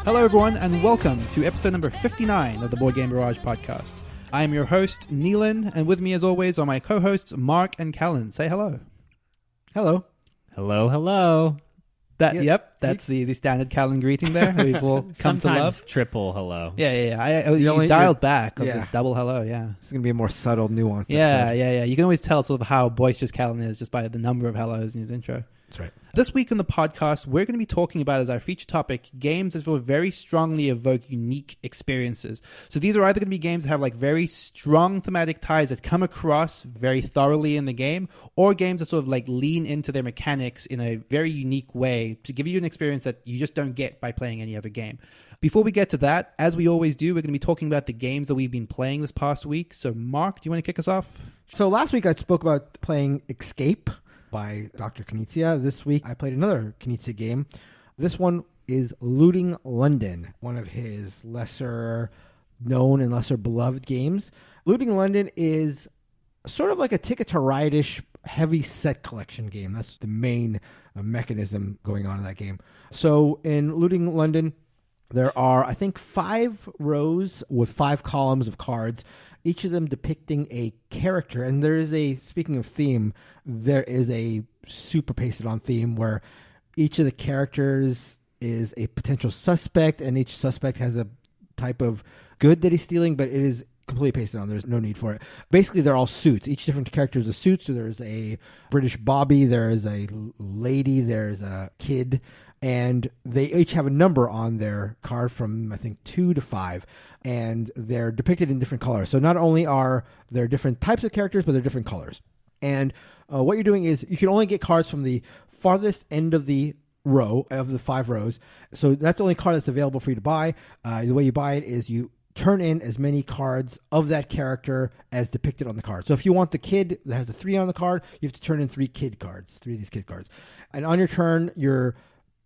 Hello everyone and welcome to episode number 59 of the Board Game Barrage podcast. I am your host, Neelan, and with me as always are my co-hosts, Mark and Callan. Say hello. Hello. Hello, hello. That's the standard Callan greeting there. We've all come to love. Sometimes triple hello. Yeah. You dialed back of this double hello, yeah. It's going to be a more subtle, nuanced Yeah. episode. You can always tell sort of how boisterous Callan is just by the number of hellos in his intro. That's right. This week on the podcast, we're going to be talking about, as our feature topic, games that will very strongly evoke unique experiences. So these are either going to be games that have like very strong thematic ties that come across very thoroughly in the game, or games that sort of like lean into their mechanics in a very unique way to give you an experience that you just don't get by playing any other game. Before we get to that, as we always do, we're going to be talking about the games that we've been playing this past week. So Mark, do you want to kick us off? So last week I spoke about playing Escape by Dr. Knizia. This week I played another Knizia game. This one is Looting London, one of his lesser known and lesser beloved games. Looting London is sort of like a Ticket to Ride-ish heavy set collection game. That's the main mechanism going on in that game. So in Looting London, there are, I think, 5 rows with 5 columns of cards, each of them depicting a character. And there is speaking of theme, there is a super pasted on theme where each of the characters is a potential suspect, and each suspect has a type of good that he's stealing, but it is completely pasted on. There's no need for it. Basically, they're all suits. Each different character is a suit. So there's a British Bobby, there's a lady, there's a kid, and they each have a number on their card from, I think, 2 to 5, and they're depicted in different colors. So not only are there different types of characters, but they're different colors. And what you're doing is you can only get cards from the farthest end of the row, of the 5 rows. So that's the only card that's available for you to buy. The way you buy it is you turn in as many cards of that character as depicted on the card. So if you want the kid that has a 3 on the card, you have to turn in 3 of these kid cards. And on your turn, you're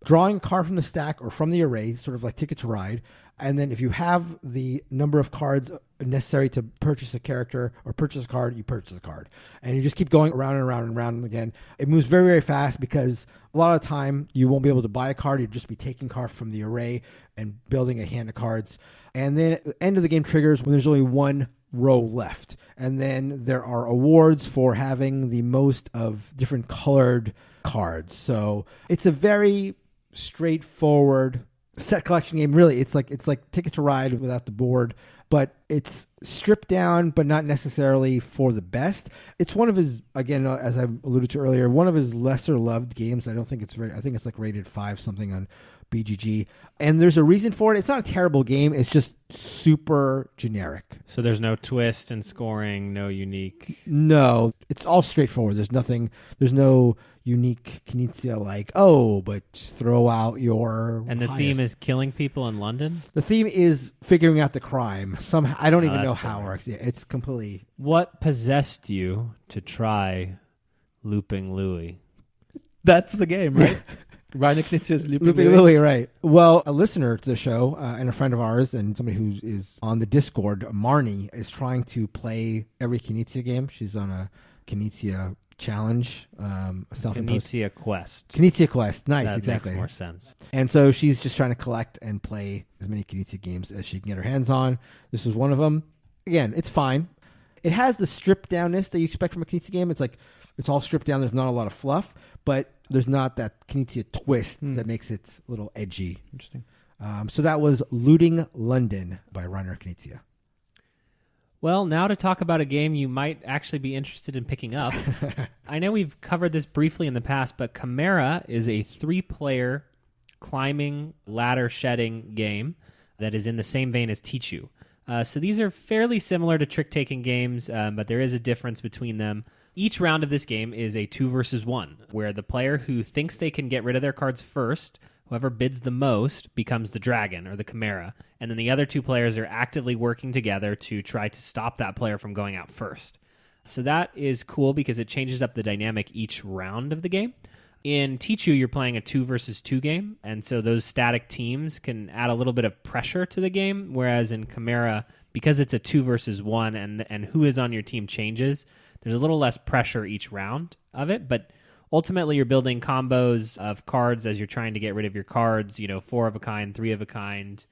drawing a card from the stack or from the array, sort of like Ticket to Ride. And then if you have the number of cards necessary to purchase a character or purchase a card, you purchase a card. And you just keep going around and around and around again. It moves very, very fast because a lot of the time you won't be able to buy a card. You'll just be taking cards from the array and building a hand of cards. And then at the end of the game triggers when there's only 1 row left. And then there are awards for having the most of different colored cards. So it's a very straightforward set collection game. Really, it's like Ticket to Ride without the board, but it's stripped down, but not necessarily for the best. It's one of his, again, as I alluded to earlier, one of his lesser loved games. I think it's like rated 5 something on BGG, and there's a reason for it. It's not a terrible game. It's just super generic. So there's no twist and scoring, no unique. No, it's all straightforward. There's no unique Knizia like, but throw out your And the highest. theme is killing people in London? The theme is figuring out the crime. Somehow, I don't even know that's how it boring. works. Yeah, it's completely. What possessed you to try Looping Louie? That's the game, right? Rainer Knizia's Looping Louie, Louie. right. Well, a listener to the show and a friend of ours and somebody who is on the Discord, Marnie, is trying to play every Knizia game. She's on a Knizia challenge, self-imposed. Knizia Quest. Knizia Quest. Nice, That exactly. makes more sense. And so she's just trying to collect and play as many Knizia games as she can get her hands on. This was one of them. Again, it's fine. It has the stripped downness that you expect from a Knizia game. It's like it's all stripped down. There's not a lot of fluff, but there's not that Knizia twist that makes it a little edgy. Interesting. So that was Looting London by Rainer Knizia. Well, now to talk about a game you might actually be interested in picking up. I know we've covered this briefly in the past, but Chimera is a 3-player climbing, ladder shedding game that is in the same vein as Tichu. So these are fairly similar to trick-taking games, but there is a difference between them. Each round of this game is a 2 versus 1, where the player who thinks they can get rid of their cards first, whoever bids the most, becomes the dragon or the Chimera, and then the other 2 players are actively working together to try to stop that player from going out first. So that is cool because it changes up the dynamic each round of the game. In Tichu, you're playing a 2 versus 2 game, and so those static teams can add a little bit of pressure to the game, whereas in Chimera, because it's a 2 versus 1 and who is on your team changes, there's a little less pressure each round of it, but ultimately you're building combos of cards as you're trying to get rid of your cards, 4 of a kind, 3 of a kind,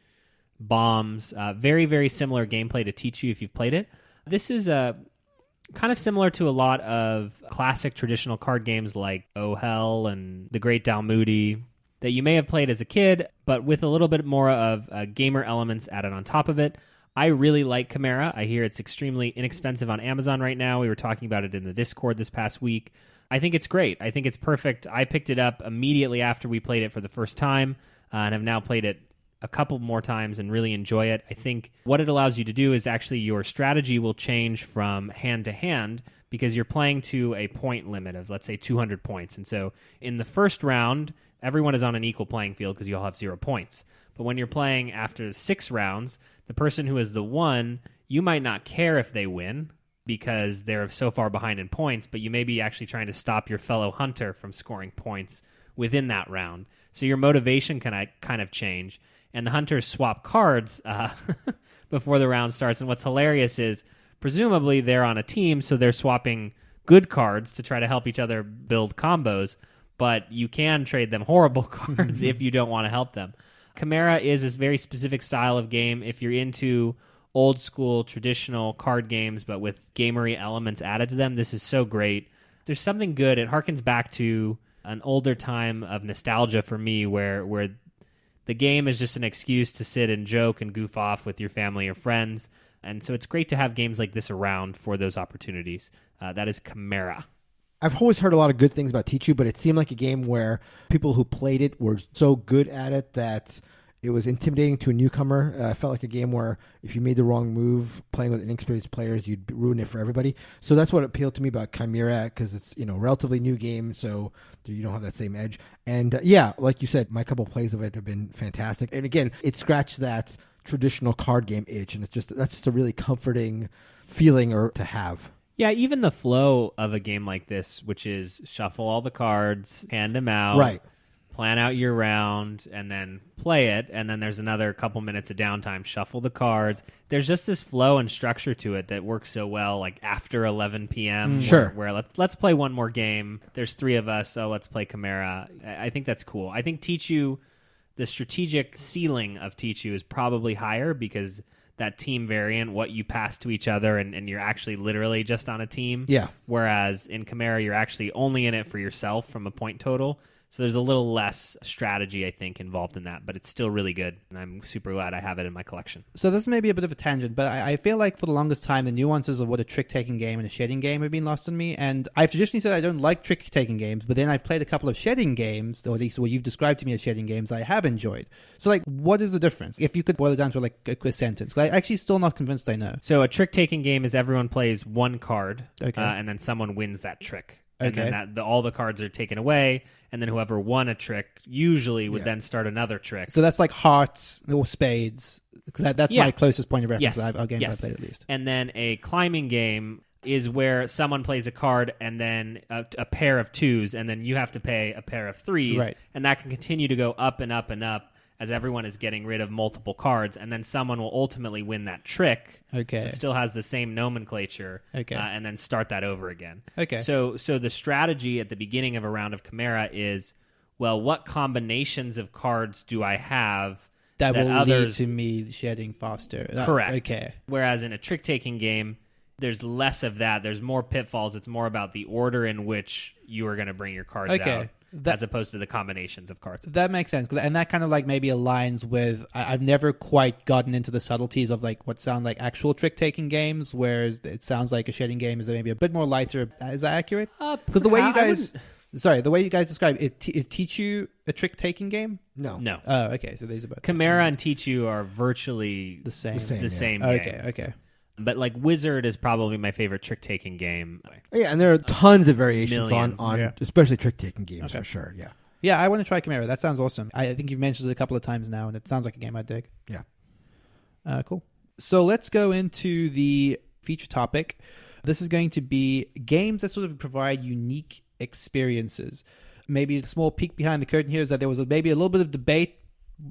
bombs. Very, very similar gameplay to teach you if you've played it. This is kind of similar to a lot of classic traditional card games like Oh Hell and The Great Dalmoody that you may have played as a kid, but with a little bit more of gamer elements added on top of it. I really like Chimera. I hear it's extremely inexpensive on Amazon right now. We were talking about it in the Discord this past week. I think it's great. I think it's perfect. I picked it up immediately after we played it for the first time and have now played it a couple more times and really enjoy it. I think what it allows you to do is actually your strategy will change from hand to hand because you're playing to a point limit of, let's say, 200 points. And so in the first round, everyone is on an equal playing field because you all have 0 points. But when you're playing after 6 rounds, the person who is the 1, you might not care if they win because they're so far behind in points, but you may be actually trying to stop your fellow hunter from scoring points within that round. So your motivation can kind of change. And the hunters swap cards before the round starts. And what's hilarious is presumably they're on a team, so they're swapping good cards to try to help each other build combos, but you can trade them horrible cards if you don't want to help them. Chimera is this very specific style of game. If you're into old school, traditional card games, but with gamery elements added to them, this is so great. There's something good. It harkens back to an older time of nostalgia for me where the game is just an excuse to sit and joke and goof off with your family or friends. And so it's great to have games like this around for those opportunities. That is Chimera. I've always heard a lot of good things about Tichu, but it seemed like a game where people who played it were so good at it that it was intimidating to a newcomer. It felt like a game where if you made the wrong move playing with inexperienced players, you'd ruin it for everybody. So that's what appealed to me about Chimera, because it's a relatively new game, so you don't have that same edge. And yeah, like you said, my couple plays of it have been fantastic. And again, it scratched that traditional card game itch, and that's just a really comforting feeling to have. Yeah, even the flow of a game like this, which is shuffle all the cards, hand them out, right, plan out your round, and then play it, and then there's another couple minutes of downtime, shuffle the cards. There's just this flow and structure to it that works so well, like after 11 p.m. Sure. Where let's play one more game. There's 3 of us, so let's play Chimera. I think that's cool. I think Tichu, the strategic ceiling of Tichu is probably higher because that team variant, what you pass to each other, and you're actually literally just on a team. Yeah. Whereas in Chimera, you're actually only in it for yourself from a point total. So there's a little less strategy, I think, involved in that, but it's still really good, and I'm super glad I have it in my collection. So this may be a bit of a tangent, but I feel like for the longest time, the nuances of what a trick-taking game and a shedding game have been lost on me, and I've traditionally said I don't like trick-taking games, but then I've played a couple of shedding games, or at least what you've described to me as shedding games, I have enjoyed. So, what is the difference? If you could boil it down to, a quick sentence. I'm actually still not convinced I know. So a trick-taking game is everyone plays one card, okay, and then someone wins that trick. Okay. And then all the cards are taken away, and then whoever won a trick usually would then start another trick. So that's like hearts or spades, because that's my closest point of reference. Yes. Our games I've played at least. And then a climbing game is where someone plays a card and then a pair of 2s, and then you have to pay a pair of 3s, right, and that can continue to go up and up and up as everyone is getting rid of multiple cards, and then someone will ultimately win that trick. Okay. So it still has the same nomenclature. Okay. And then start that over again. Okay. So the strategy at the beginning of a round of Chimera is, well, what combinations of cards do I have that will others lead to me shedding faster? Correct. Okay. Whereas in a trick-taking game, there's less of that. There's more pitfalls. It's more about the order in which you are going to bring your cards out. As opposed to the combinations of cards. That makes sense. And that kind of maybe aligns with, I've never quite gotten into the subtleties of what sound like actual trick-taking games, whereas it sounds like a shedding game is maybe a bit more lighter. Is that accurate? Because the way you guys... Sorry, the way you guys describe it, is Tichu a trick-taking game? No. Oh, okay. So these are both... Chimera and Tichu are virtually the same game. Okay. But Wizard is probably my favorite trick-taking game. Yeah, and there are tons of variations on especially trick-taking games for sure. Yeah. Yeah, I want to try Chimera. That sounds awesome. I think you've mentioned it a couple of times now, and it sounds like a game I'd dig. Yeah. Cool. So let's go into the feature topic. This is going to be games that sort of provide unique experiences. Maybe a small peek behind the curtain here is that there was maybe a little bit of debate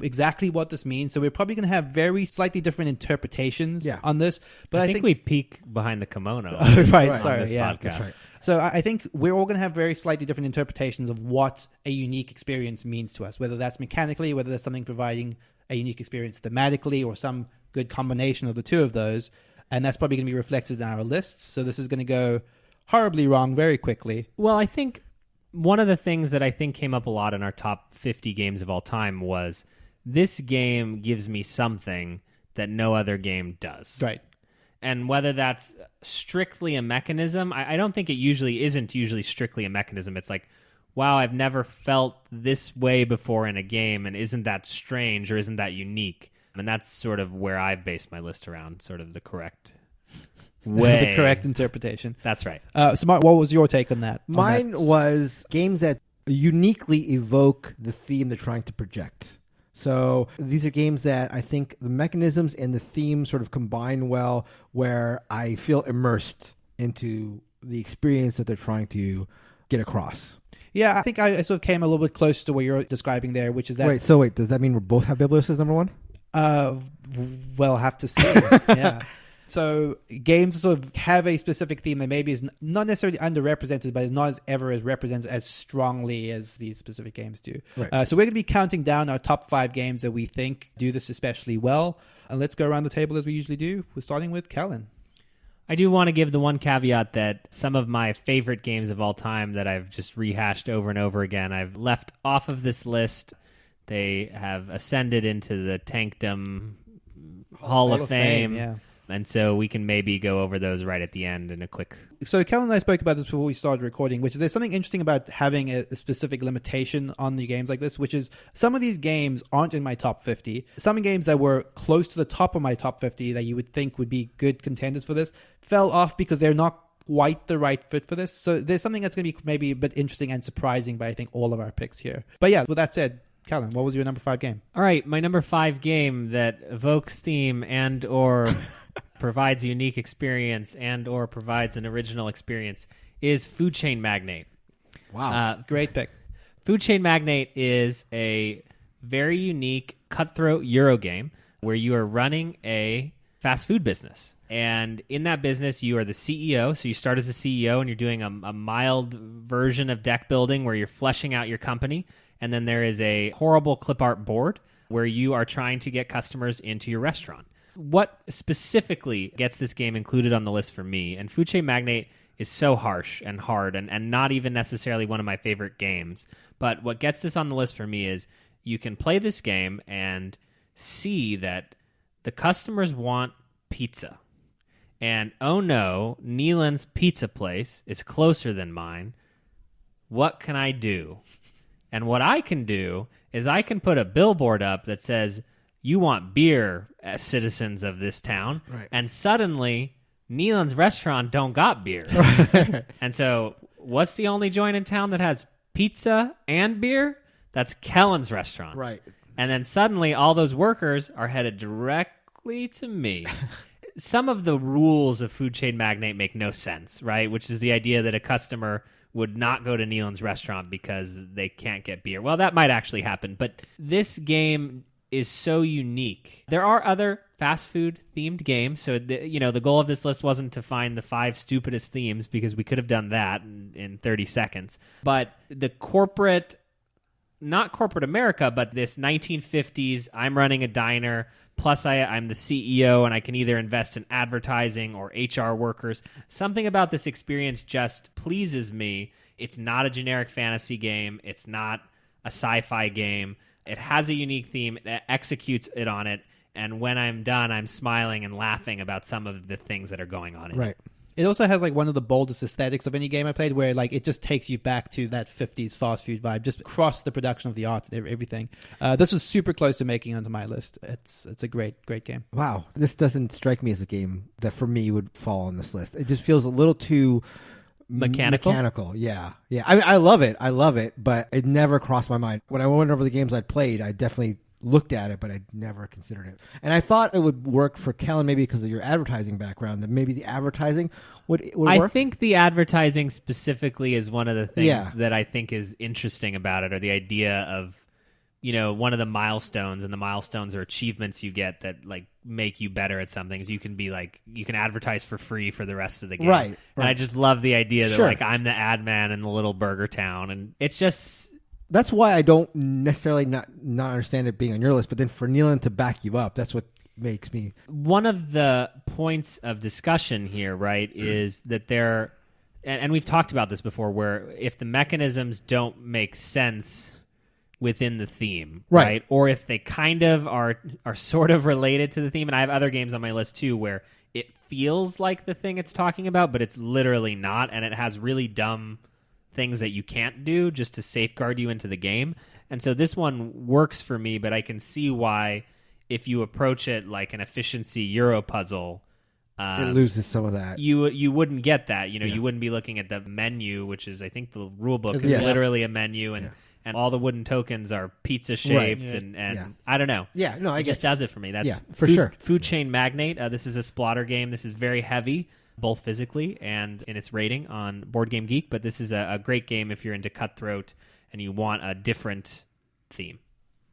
exactly what this means. So we're probably going to have very slightly different interpretations on this. But I think we peek behind the kimono. Right, on sorry, this yeah. podcast. That's right. So I think we're all going to have very slightly different interpretations of what a unique experience means to us, whether that's mechanically, whether that's something providing a unique experience thematically, or some good combination of the two of those. And that's probably going to be reflected in our lists. So this is going to go horribly wrong very quickly. Well, I think one of the things that I think came up a lot in our top 50 games of all time was this game gives me something that no other game does. Right. And whether that's strictly a mechanism, I don't think it isn't usually strictly a mechanism. It's like, wow, I've never felt this way before in a game, and isn't that strange or isn't that unique? And that's sort of where I've based my list around, sort of the correct way. The correct interpretation. That's right. So Mark, what was your take on that? Mine was games that uniquely evoke the theme they're trying to project. So these are games that I think the mechanisms and the theme sort of combine well, where I feel immersed into the experience that they're trying to get across. Yeah, I think I sort of came a little bit close to what you're describing there, which is that... Wait, does that mean we both have Biblos as number one? We'll have to see. Yeah. So games sort of have a specific theme that maybe is not necessarily underrepresented, but is not ever as represented as strongly as these specific games do. Right. So we're going to be counting down our top 5 games that we think do this especially well. And let's go around the table as we usually do. We're starting with Kellen. I do want to give the one caveat that some of my favorite games of all time that I've just rehashed over and over again, I've left off of this list. They have ascended into the Tankdom Hall of Fame. Yeah. And so we can maybe go over those right at the end in a quick... So Kellen and I spoke about this before we started recording, which is there's something interesting about having a specific limitation on the games like this, which is some of these games aren't in my top 50. Some games that were close to the top of my top 50 that you would think would be good contenders for this fell off because they're not quite the right fit for this. So there's something that's going to be maybe a bit interesting and surprising by, I think, all of our picks here. But yeah, with that said, Kellen, what was your number 5 game? All right, my number 5 game that evokes theme and or... provides a unique experience and or provides an original experience is Food Chain Magnate. Wow. Great pick. Food Chain Magnate is a very unique cutthroat Euro game where you are running a fast food business. And in that business, you are the CEO. So you start as a CEO and you're doing a mild version of deck building where you're fleshing out your company. And then there is a horrible clip art board where you are trying to get customers into your restaurant. What specifically gets this game included on the list for me, and Food Chain Magnate is so harsh and hard and not even necessarily one of my favorite games, but what gets this on the list for me is you can play this game and see that the customers want pizza. And oh no, Nealon's pizza place is closer than mine. What can I do? And what I can do is I can put a billboard up that says, "You want beer, citizens of this town." Right. And suddenly, Nealon's restaurant don't got beer. And so, what's the only joint in town that has pizza and beer? That's Kellen's restaurant. Right. And then suddenly, all those workers are headed directly to me. Some of the rules of Food Chain Magnate make no sense, right? Which is the idea that a customer would not go to Nealon's restaurant because they can't get beer. Well, that might actually happen, but this game is so unique. There are other fast food themed games. So, the goal of this list wasn't to find the 5 stupidest themes because we could have done that in 30 seconds. But the not corporate America, but this 1950s, I'm running a diner, plus I'm the CEO and I can either invest in advertising or HR workers. Something about this experience just pleases me. It's not a generic fantasy game. It's not a sci-fi game. It has a unique theme. It executes it on it. And when I'm done, I'm smiling and laughing about some of the things that are going on in it. Right. It also has one of the boldest aesthetics of any game I played, where it just takes you back to that 50s fast food vibe, just across the production of the art and everything. This was super close to making it onto my list. It's a great game. Wow. This doesn't strike me as a game that for me would fall on this list. It just feels a little too mechanical. Yeah. I mean, I love it, but it never crossed my mind. When I went over the games I'd played, I definitely looked at it, but I never considered it. And I thought it would work for Kellen, maybe because of your advertising background, that maybe the advertising would work. I think the advertising specifically is one of the things that I think is interesting about it, or the idea of one of the milestones, and the milestones are achievements you get that like make you better at something. So you can be like, you can advertise for free for the rest of the game. Right. And I just love the idea that Sure. like I'm the ad man in the little burger town, and it's just. That's why I don't necessarily not understand it being on your list, but then for Nealon to back you up, that's what makes me. One of the points of discussion here, right, is that there, and we've talked about this before, where if the mechanisms don't make sense within the theme, right? Or if they kind of are sort of related to the theme, and I have other games on my list too where it feels like the thing it's talking about, but it's literally not, and it has really dumb things that you can't do just to safeguard you into the game. And so this one works for me, but I can see why if you approach it like an efficiency Euro puzzle, It loses some of that. You wouldn't get that. You wouldn't be looking at the menu, which is, I think, the rule book is literally a menu, and all the wooden tokens are pizza shaped, and I don't know. Yeah, no, it just does it for me. That's for sure. Food Chain Magnate. This is a splatter game. This is very heavy, both physically and in its rating on Board Game Geek. But this is a great game if you're into cutthroat and you want a different theme.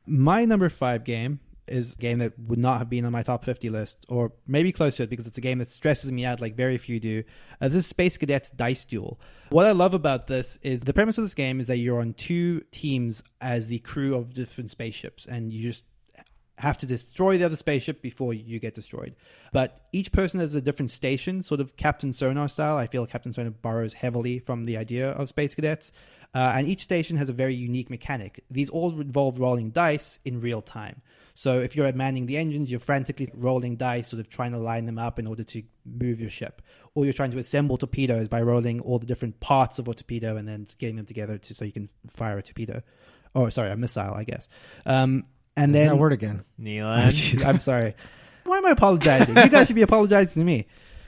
My number 5 game is a game that would not have been on my top 50 list, or maybe close to it, because it's a game that stresses me out like very few do. This is Space Cadets Dice Duel. What I love about this is the premise of this game is that you're on 2 teams as the crew of different spaceships, and you just have to destroy the other spaceship before you get destroyed. But each person has a different station, sort of Captain Sonar style. I feel Captain Sonar borrows heavily from the idea of Space Cadets. And each station has a very unique mechanic. These all involve rolling dice in real time. So if you're manning the engines, you're frantically rolling dice, sort of trying to line them up in order to move your ship. Or you're trying to assemble torpedoes by rolling all the different parts of a torpedo and then getting them together so you can fire a torpedo. Or, sorry, a missile, I guess. And then that word again. Nealon. I'm sorry. Why am I apologizing? You guys should be apologizing to me.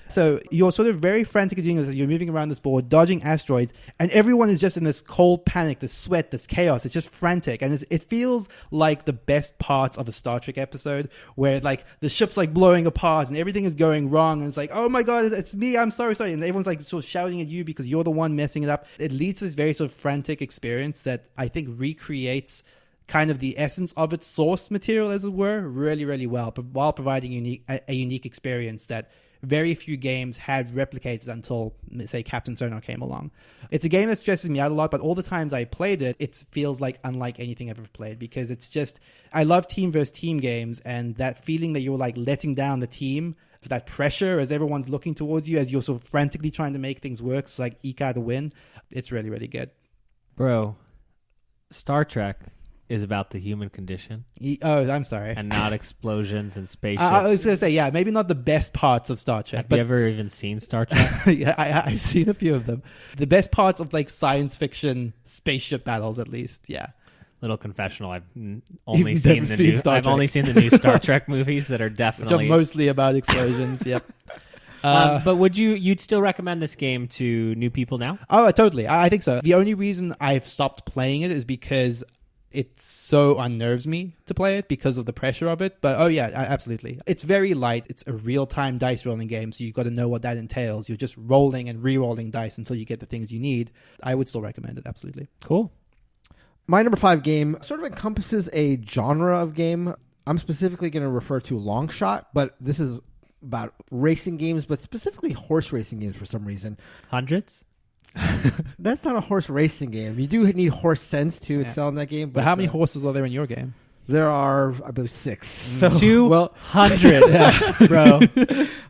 So you're sort of very frantically doing this as you're moving around this board, dodging asteroids, and everyone is just in this cold panic, this sweat, this chaos. It's just frantic. And it feels like the best parts of a Star Trek episode where like the ship's like blowing apart and everything is going wrong. And it's like, oh my God, it's me. I'm sorry. And everyone's like sort of shouting at you because you're the one messing it up. It leads to this very sort of frantic experience that I think recreates kind of the essence of its source material, as it were, really, really well, but while providing a unique experience that very few games had replicated until, say, Captain Sonar came along. It's a game that stresses me out a lot, but all the times I played it, it feels like unlike anything I've ever played, because it's just, I love team versus team games, and that feeling that you're like letting down the team, that pressure as everyone's looking towards you as you're sort of frantically trying to make things work, so like eke out a win. It's really, really good. Bro, Star Trek is about the human condition. Oh, I'm sorry. And not explosions and spaceships. I was going to say, yeah, maybe not the best parts of Star Trek. Have you ever even seen Star Trek? Yeah, I've seen a few of them. The best parts of like science fiction spaceship battles, at least, yeah. Little confessional, I've only seen the new Star Trek movies that are definitely... Which are mostly about explosions, yep. But you'd still recommend this game to new people now? Oh, totally. I think so. The only reason I've stopped playing it is because it so unnerves me to play it because of the pressure of it. But oh yeah, absolutely. It's very light. It's a real-time dice rolling game, so you've got to know what that entails. You're just rolling and re-rolling dice until you get the things you need. I would still recommend it, absolutely. Cool. My number 5 game sort of encompasses a genre of game. I'm specifically going to refer to Longshot, but this is about racing games, but specifically horse racing games for some reason. Hundreds? That's not a horse racing game. You do need horse sense to excel in that game. But how many horses are there in your game? There are, I believe, 6. So, 200, bro.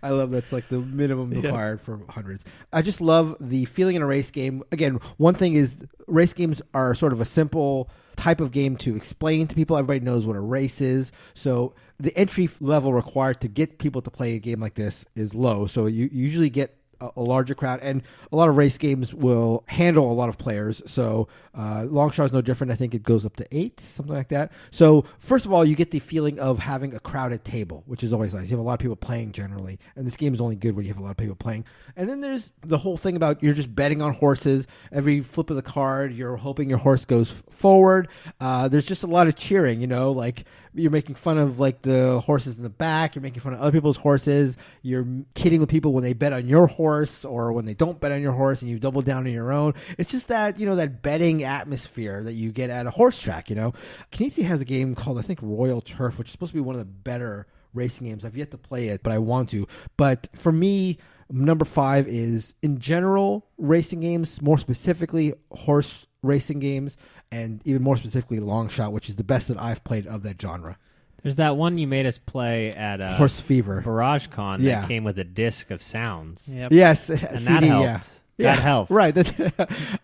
I love that's like the minimum required for hundreds. I just love the feeling in a race game. Again, one thing is race games are sort of a simple type of game to explain to people. Everybody knows what a race is. So the entry level required to get people to play a game like this is low. So you usually get a larger crowd, and a lot of race games will handle a lot of players. So Longshot is no different. I think it goes up to 8, something like that. So first of all, you get the feeling of having a crowded table, which is always nice. You have a lot of people playing generally, and this game is only good when you have a lot of people playing. And then there's the whole thing about you're just betting on horses. Every flip of the card, you're hoping your horse goes forward. There's just a lot of cheering, like you're making fun of like the horses in the back. You're making fun of other people's horses. You're kidding with people when they bet on your horse. horse, or when they don't bet on your horse and you double down on your own. It's just that, that betting atmosphere that you get at a horse track, Knizia has a game called, I think, Royal Turf, which is supposed to be one of the better racing games. I've yet to play it, but I want to. But for me, number 5 is, in general, racing games, more specifically horse racing games, and even more specifically Long Shot, which is the best that I've played of that genre. There's that one you made us play at Horse Fever Barrage Con that came with a disc of sounds. Yep. Yes, and CD, that helped. Yeah. That helped. Right.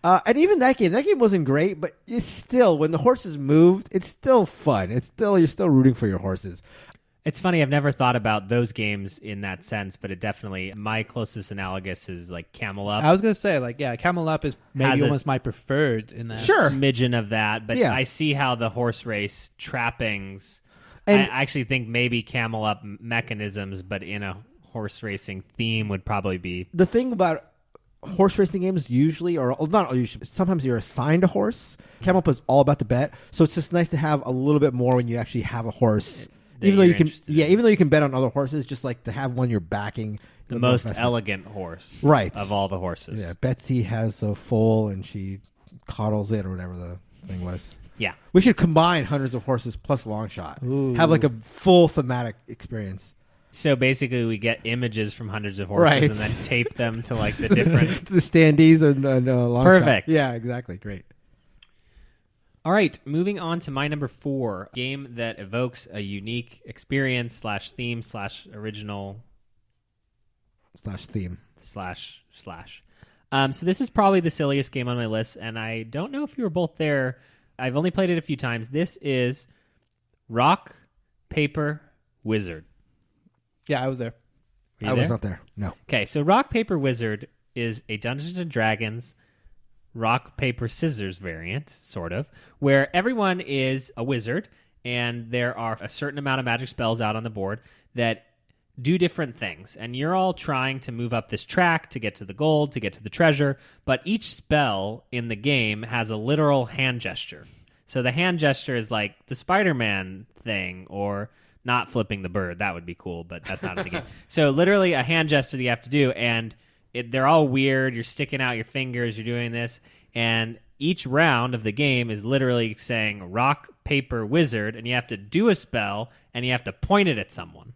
And even that game wasn't great, but it's still, when the horses moved, it's still fun. You're still rooting for your horses. It's funny, I've never thought about those games in that sense, but it definitely, my closest analogous is like Camel Up. I was going to say, Camel Up is maybe almost my preferred in that. Sure. Smidgen of that, but I see how the horse race trappings, and I actually think maybe Camel Up mechanisms, but in a horse racing theme would probably be. The thing about horse racing games usually, or not usually, sometimes you're assigned a horse. Camel Up is all about the bet, so it's just nice to have a little bit more when you actually have a horse. Even though you can bet on other horses, just like to have one you're backing. The most elegant horse, right, of all the horses. Yeah, Betsy has a foal and she coddles it, or whatever the thing was. Yeah, we should combine hundreds of horses plus Long Shot. Ooh. Have like a full thematic experience. So basically, we get images from hundreds of horses and then tape them to like the different to the standees and Long Perfect. Shot. Yeah, exactly. Great. All right, moving on to my number 4, game that evokes a unique experience / theme / original / theme / So this is probably the silliest game on my list, and I don't know if you were both there. I've only played it a few times. This is Rock, Paper, Wizard. Yeah, I was there. Were you was there? not there. No. Okay, so Rock, Paper, Wizard is a Dungeons & Dragons rock, paper, scissors variant, sort of, where everyone is a wizard, and there are a certain amount of magic spells out on the board that do different things. And you're all trying to move up this track to get to the gold, to get to the treasure, but each spell in the game has a literal hand gesture. So the hand gesture is like the Spider-Man thing, or not flipping the bird. That would be cool, but that's not in the game. So literally a hand gesture that you have to do, and they're all weird. You're sticking out your fingers. You're doing this. And each round of the game is literally saying rock, paper, wizard. And you have to do a spell, and you have to point it at someone.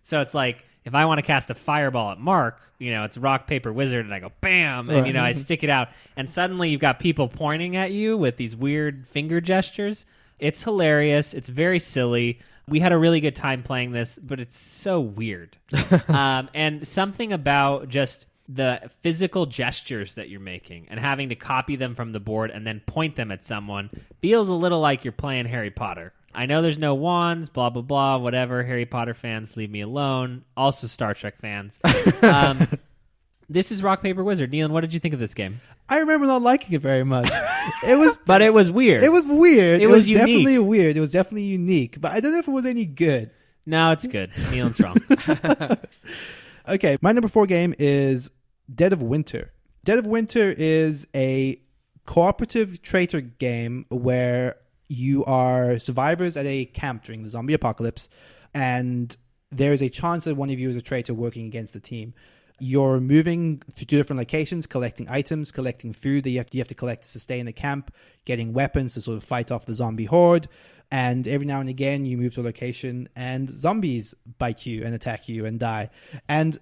So it's like, if I want to cast a fireball at Mark, it's rock, paper, wizard. And I go, bam. And, I stick it out. And suddenly you've got people pointing at you with these weird finger gestures. It's hilarious. It's very silly. We had a really good time playing this, but it's so weird. And something about just the physical gestures that you're making and having to copy them from the board and then point them at someone feels a little like you're playing Harry Potter. I know there's no wands, blah, blah, blah, whatever. Harry Potter fans, leave me alone. Also Star Trek fans. This is Rock, Paper, Wizard. Nealon, what did you think of this game? I remember not liking it very much. But it was weird. It was weird. It was definitely weird. It was definitely unique. But I don't know if it was any good. No, it's good. Nealon's wrong. Okay, my number 4 game is Dead of Winter. Dead of Winter is a cooperative traitor game where you are survivors at a camp during the zombie apocalypse, and there is a chance that one of you is a traitor working against the team. You're moving to 2 different locations, collecting items, collecting food that you have to collect to sustain the camp, getting weapons to sort of fight off the zombie horde. And every now and again, you move to a location and zombies bite you and attack you and die. And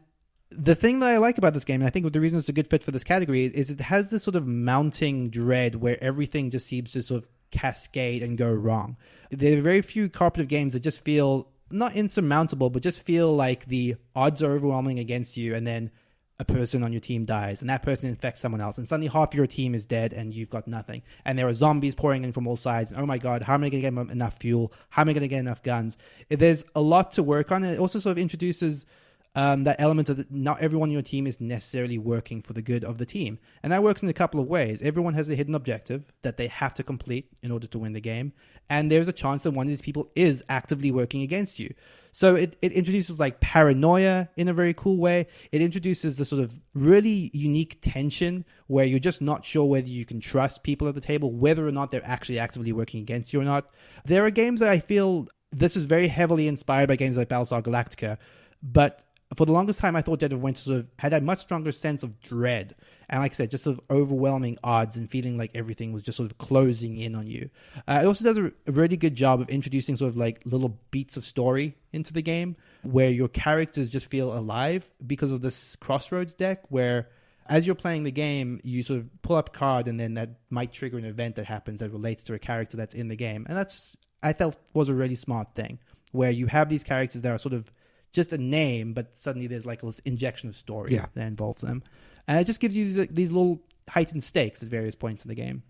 the thing that I like about this game, and I think the reason it's a good fit for this category, is it has this sort of mounting dread where everything just seems to sort of cascade and go wrong. There are very few cooperative games that just feel not insurmountable, but just feel like the odds are overwhelming against you, and then a person on your team dies, and that person infects someone else, and suddenly half your team is dead, and you've got nothing. And there are zombies pouring in from all sides, and oh my god, how am I going to get enough fuel? How am I going to get enough guns? There's a lot to work on, and it also sort of introduces that element of not everyone on your team is necessarily working for the good of the team. And that works in a couple of ways. Everyone has a hidden objective that they have to complete in order to win the game. And there's a chance that one of these people is actively working against you. So it introduces like paranoia in a very cool way. It introduces the sort of really unique tension where you're just not sure whether you can trust people at the table, whether or not they're actually actively working against you or not. There are games that I feel this is very heavily inspired by games like Battlestar Galactica, but For the longest time, I thought Dead of Winter sort of had a much stronger sense of dread. And like I said, just sort of overwhelming odds and feeling like everything was just sort of closing in on you. It also does a really good job of introducing sort of like little beats of story into the game where your characters just feel alive because of this Crossroads deck where as you're playing the game, you sort of pull up a card and then that might trigger an event that happens that relates to a character that's in the game. And that's, I felt, was a really smart thing where you have these characters that are sort of just a name, but suddenly there's like this injection of story that involves them. And it just gives you these little heightened stakes at various points in the game.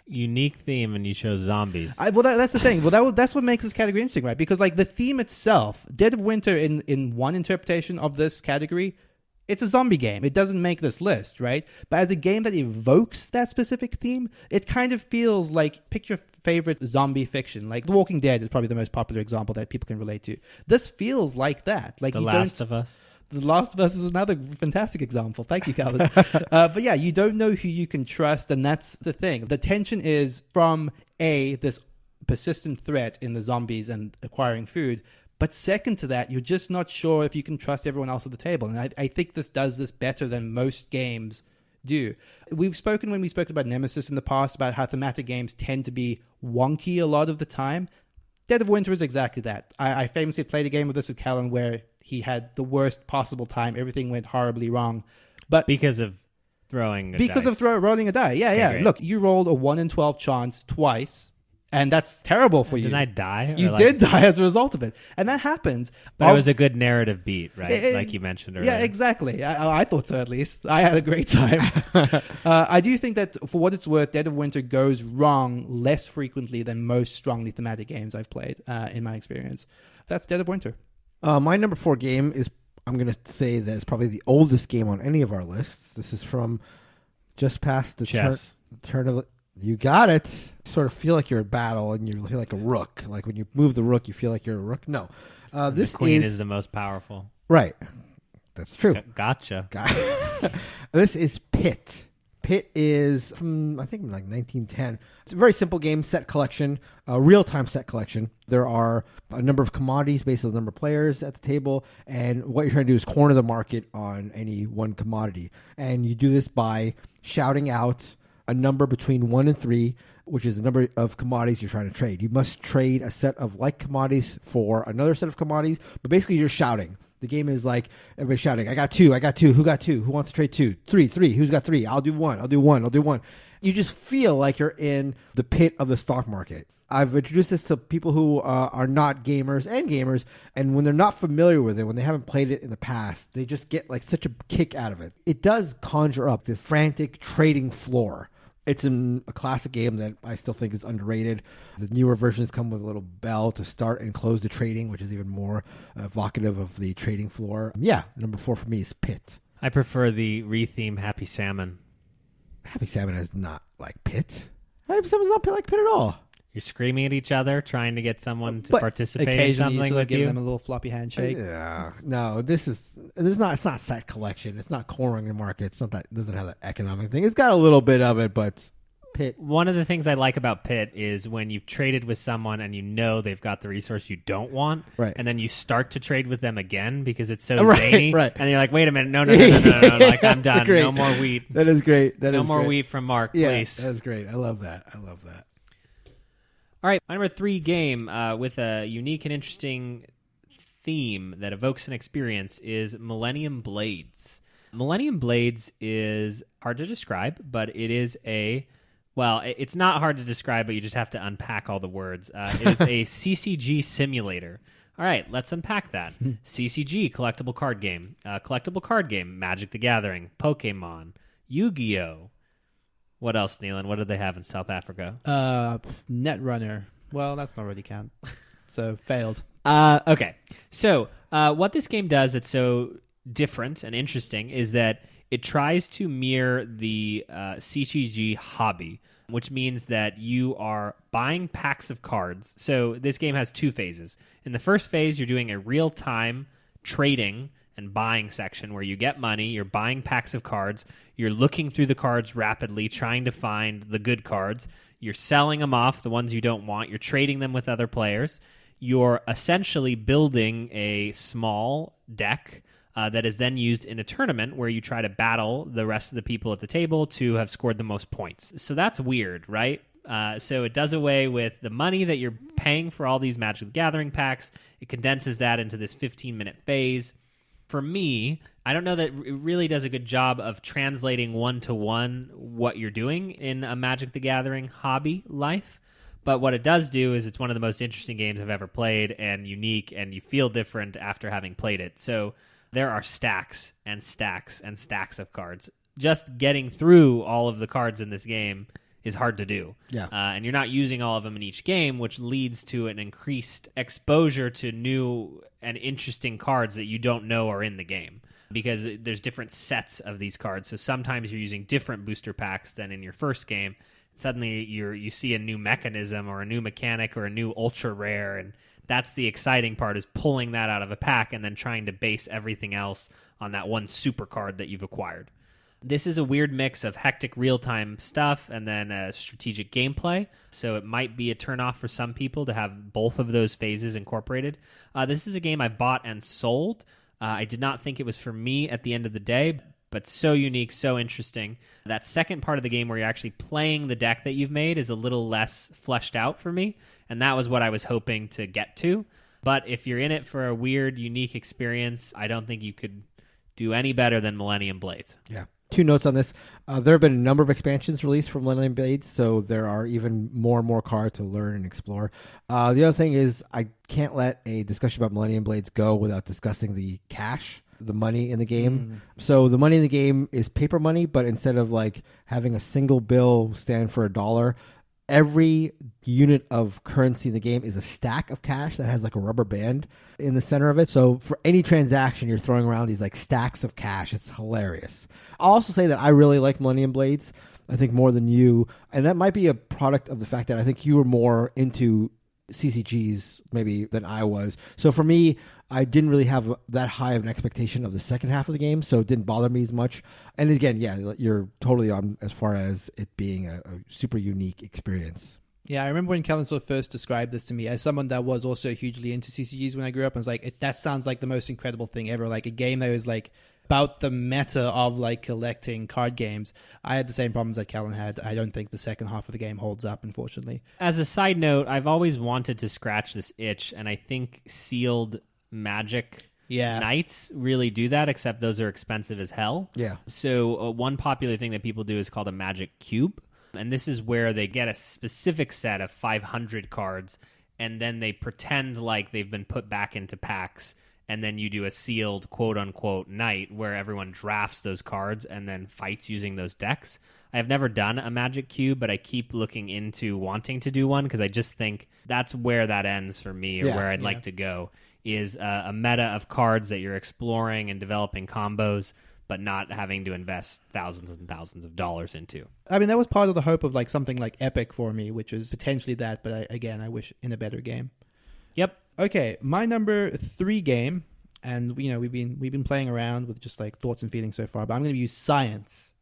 Unique theme, and you chose zombies. That's the thing. That's what makes this category interesting, right? Because like the theme itself, Dead of Winter in one interpretation of this category, it's a zombie game. It doesn't make this list, right? But as a game that evokes that specific theme, it kind of feels like, pick your favorite zombie fiction. Like The Walking Dead is probably the most popular example that people can relate to. This feels like that. Like The Last of Us. The Last of Us is another fantastic example. Thank you, Calvin. But yeah, you don't know who you can trust, and that's the thing. The tension is from this persistent threat in the zombies and acquiring food, but second to that, you're just not sure if you can trust everyone else at the table. And I think this does this better than most games do. We've spoken when we spoke about Nemesis in the past about how thematic games tend to be wonky a lot of the time. Dead of Winter is exactly that. I famously played a game of this with Callan where he had the worst possible time. Everything went horribly wrong. But because of throwing a dice. Rolling a die. Yeah, yeah. Great. Look, you rolled a 1 in 12 chance twice. And that's terrible for you. Didn't I die? You did die as a result of it. And that happens. But it was a good narrative beat, right? Like you mentioned earlier. Yeah, exactly. I thought so, at least. I had a great time. I do think that, for what it's worth, Dead of Winter goes wrong less frequently than most strongly thematic games I've played, in my experience. That's Dead of Winter. My number 4 game is, I'm going to say that it's probably the oldest game on any of our lists. This is from just past the turn of the... You got it. Sort of feel like you're at battle and you feel like a rook. Like when you move the rook, you feel like you're a rook. No. This the queen is the most powerful. Right. That's true. Gotcha. This is Pit. Pit is from, I think, like 1910. It's a very simple game, set collection, a real-time set collection. There are a number of commodities based on the number of players at the table, and what you're trying to do is corner the market on any one commodity. And you do this by shouting out a number between 1 and 3, which is the number of commodities you're trying to trade. You must trade a set of like commodities for another set of commodities, but basically you're shouting. The game is like everybody's shouting, I got two, who got 2, who wants to trade 2, 3, who's got 3, I'll do 1. You just feel like you're in the pit of the stock market. I've introduced this to people who are not gamers, and when they're not familiar with it, when they haven't played it in the past, they just get like such a kick out of it. It does conjure up this frantic trading floor. It's a classic game that I still think is underrated. The newer versions come with a little bell to start and close the trading, which is even more evocative of the trading floor. Yeah, number 4 for me is Pit. I prefer the retheme Happy Salmon. Happy Salmon is not like Pit. Happy Salmon's not like Pit at all. You're screaming at each other, trying to get someone to participate in something with you. Give them a little floppy handshake. Yeah, no, it's not set collection. It's not cornering the market. It's not that. It doesn't have that economic thing. It's got a little bit of it, but Pit. One of the things I like about Pit is when you've traded with someone and you know they've got the resource you don't want, right? And then you start to trade with them again because it's so zany, right? And you're like, wait a minute, no, like I'm done. No more wheat. That is great. No more wheat from Mark, please. That's great. I love that. All right, my number 3 game with a unique and interesting theme that evokes an experience is Millennium Blades. Millennium Blades is hard to describe, but it is it's not hard to describe, but you just have to unpack all the words. It is a CCG simulator. All right, let's unpack that. CCG, collectible card game. Magic the Gathering, Pokemon, Yu-Gi-Oh! What else, Neelan? What did they have in South Africa? Netrunner. Well, that's not really count. So, failed. Okay. So, what this game does that's so different and interesting is that it tries to mirror the CCG hobby, which means that you are buying packs of cards. So, this game has 2 phases. In the first phase, you're doing a real-time trading and buying section where you get money, you're buying packs of cards, you're looking through the cards rapidly, trying to find the good cards, you're selling them off, the ones you don't want, you're trading them with other players, you're essentially building a small deck that is then used in a tournament where you try to battle the rest of the people at the table to have scored the most points. So that's weird, right? So it does away with the money that you're paying for all these Magic the Gathering packs. It condenses that into this 15-minute phase. For me, I don't know that it really does a good job of translating one-to-one what you're doing in a Magic the Gathering hobby life. But what it does do is it's one of the most interesting games I've ever played and unique, and you feel different after having played it. So there are stacks and stacks and stacks of cards. Just getting through all of the cards in this game is hard to do. Yeah. And you're not using all of them in each game, which leads to an increased exposure to new and interesting cards that you don't know are in the game, because there's different sets of these cards. So sometimes you're using different booster packs than in your first game. Suddenly you see a new mechanism or a new mechanic or a new ultra rare, and that's the exciting part, is pulling that out of a pack and then trying to base everything else on that one super card that you've acquired. This is a weird mix of hectic real-time stuff and then strategic gameplay, so it might be a turnoff for some people to have both of those phases incorporated. This is a game I bought and sold. I did not think it was for me at the end of the day, but so unique, so interesting. That second part of the game where you're actually playing the deck that you've made is a little less fleshed out for me, and that was what I was hoping to get to. But if you're in it for a weird, unique experience, I don't think you could do any better than Millennium Blades. Yeah. 2 notes on this. There have been a number of expansions released from Millennium Blades, so there are even more and more cards to learn and explore. The other thing is, I can't let a discussion about Millennium Blades go without discussing the cash, the money in the game. So the money in the game is paper money, but instead of like having a single bill stand for $1, every unit of currency in the game is a stack of cash that has like a rubber band in the center of it. So for any transaction, you're throwing around these like stacks of cash. It's hilarious. I'll also say that I really like Millennium Blades, I think more than you. And that might be a product of the fact that I think you were more into CCGs maybe than I was. So for me, I didn't really have that high of an expectation of the second half of the game, so it didn't bother me as much. And again, yeah, you're totally on as far as it being a super unique experience. Yeah, I remember when Kellen sort of first described this to me as someone that was also hugely into CCGs when I grew up. I was like, that sounds like the most incredible thing ever. Like a game that was like about the meta of like collecting card games. I had the same problems that Kellen had. I don't think the second half of the game holds up, unfortunately. As a side note, I've always wanted to scratch this itch, and I think sealed Magic Nights really do that, except those are expensive as hell. Yeah. So one popular thing that people do is called a Magic Cube. And this is where they get a specific set of 500 cards, and then they pretend like they've been put back into packs, and then you do a sealed quote-unquote night where everyone drafts those cards and then fights using those decks. I have never done a Magic Cube, but I keep looking into wanting to do one because I just think that's where that ends for me, or where I'd like to go, is a meta of cards that you're exploring and developing combos, but not having to invest thousands and thousands of dollars into. I mean, that was part of the hope of like something like Epic for me, which is potentially that, but I wish in a better game. Yep. Okay, my number 3 game, and we've been playing around with just like thoughts and feelings so far, but I'm going to use science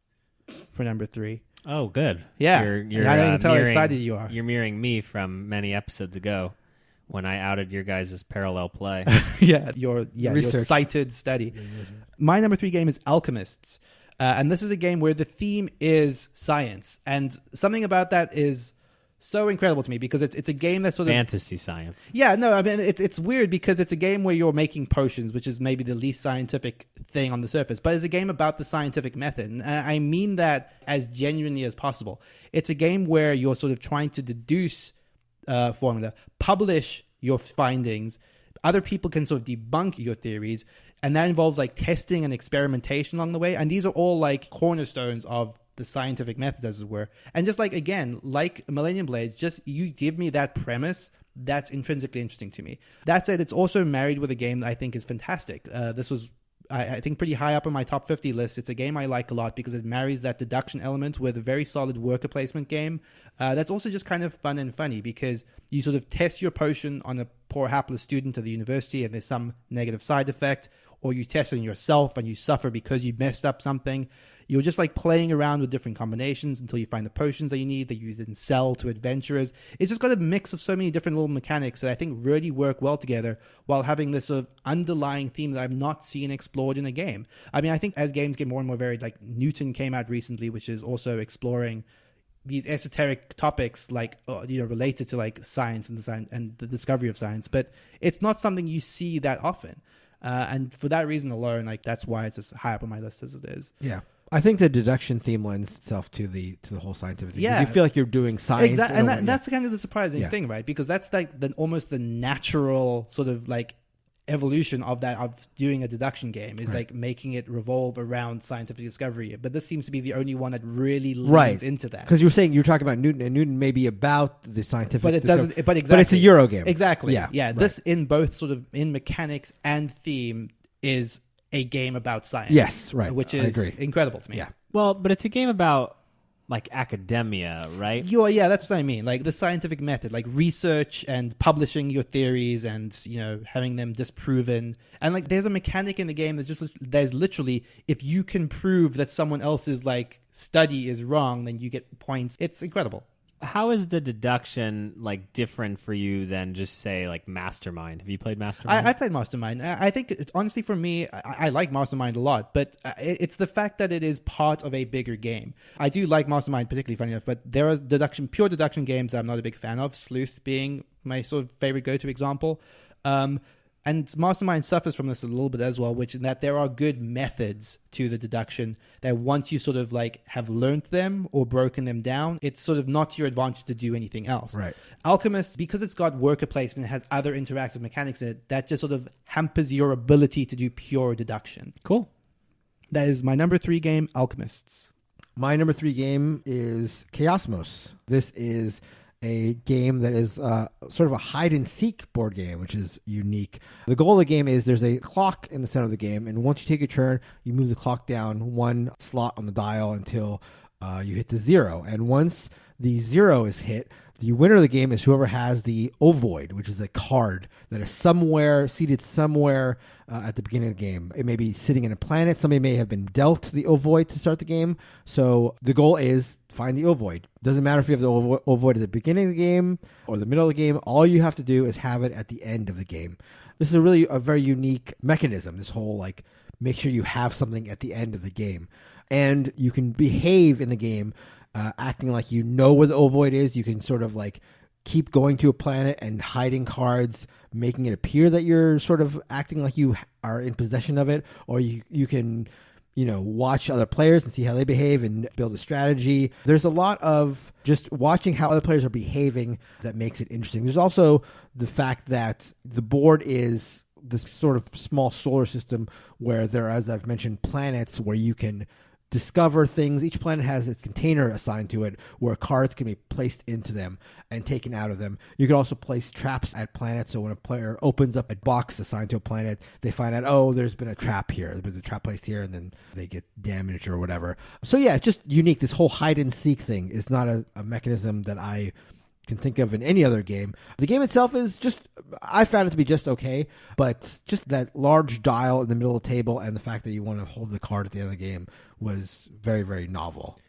for number 3. Oh, good. Yeah, you're I can tell how excited you are. You're mirroring me from many episodes ago when I outed your guys' parallel play. Your cited study. My number 3 game is Alchemists. And this is a game where the theme is science. And something about that is so incredible to me because it's a game that's sort of... fantasy science. Yeah, no, I mean, it's weird because it's a game where you're making potions, which is maybe the least scientific thing on the surface. But it's a game about the scientific method. And I mean that as genuinely as possible. It's a game where you're sort of trying to deduce formula, publish your findings. Other people can sort of debunk your theories, and that involves like testing and experimentation along the way. And these are all like cornerstones of the scientific method, as it were. And just like, again, like Millennium Blades, just you give me that premise, that's intrinsically interesting to me. That said, it's also married with a game that I think is fantastic. This was, I think, pretty high up on my top 50 list. It's a game I like a lot because it marries that deduction element with a very solid worker placement game. That's also just kind of fun and funny because you sort of test your potion on a poor hapless student at the university and there's some negative side effect, or you test it on yourself and you suffer because you messed up something. You're just like playing around with different combinations until you find the potions that you need that you then sell to adventurers. It's just got a mix of so many different little mechanics that I think really work well together while having this sort of underlying theme that I've not seen explored in a game. I mean, I think as games get more and more varied, like Newton came out recently, which is also exploring these esoteric topics like related to like science and the discovery of science, but it's not something you see that often, and for that reason alone, like that's why it's as high up on my list as it is. Yeah, I think the deduction theme lends itself to the whole scientific thing. Yeah, you feel like you're doing science, exactly, and that's kind of the surprising thing, right? Because that's like almost the natural sort of like evolution of doing a deduction game is like making it revolve around scientific discovery, but this seems to be the only one that really leans into that. Because you're talking about Newton, and Newton may be about the scientific, but it doesn't. But exactly, but it's a Euro game. Exactly. Yeah. Right. This in both sort of in mechanics and theme is a game about science. Yes, right. Which is incredible to me. Yeah. Well, but it's a game about like academia, right? Yeah, that's what I mean. Like the scientific method, like research and publishing your theories and, having them disproven. And like there's a mechanic in the game there's literally, if you can prove that someone else's like study is wrong, then you get points. It's incredible. How is the deduction like different for you than just say like Mastermind? Have you played Mastermind? I've played Mastermind. I think honestly for me, I like Mastermind a lot, but it's the fact that it is part of a bigger game. I do like Mastermind particularly, funny enough, but there are pure deduction games that I'm not a big fan of. Sleuth being my sort of favorite go-to example. And Mastermind suffers from this a little bit as well, which is that there are good methods to the deduction that once you sort of like have learned them or broken them down, it's sort of not to your advantage to do anything else. Right. Alchemists, because it's got worker placement, it has other interactive mechanics in it, that just sort of hampers your ability to do pure deduction. Cool. That is my number 3 game, Alchemists. My number 3 game is Chaosmos. This is a game that is sort of a hide-and-seek board game, which is unique. The goal of the game is there's a clock in the center of the game, and once you take your turn, you move the clock down one slot on the dial until you hit the 0. And once the 0 is hit, the winner of the game is whoever has the ovoid, which is a card that is seated somewhere at the beginning of the game. It may be sitting in a planet. Somebody may have been dealt the ovoid to start the game. So the goal is find the ovoid. Doesn't matter if you have the ovoid at the beginning of the game or the middle of the game. All you have to do is have it at the end of the game. This is a very unique mechanism. This whole like make sure you have something at the end of the game, and you can behave in the game. Acting like you know where the ovoid is. You can sort of like keep going to a planet and hiding cards, making it appear that you're sort of acting like you are in possession of it, or you can watch other players and see how they behave and build a strategy. There's a lot of just watching how other players are behaving that makes it interesting. There's also the fact that the board is this sort of small solar system where there are, as I've mentioned, planets where you can discover things. Each planet has its container assigned to it where cards can be placed into them and taken out of them. You can also place traps at planets. So when a player opens up a box assigned to a planet, they find out, oh, there's been a trap here. There's been a trap placed here, and then they get damaged or whatever. So yeah, it's just unique. This whole hide and seek thing is not a mechanism that I can think of in any other game. The game itself is I found it to be just okay, but just that large dial in the middle of the table and the fact that you want to hold the card at the end of the game was very, very novel.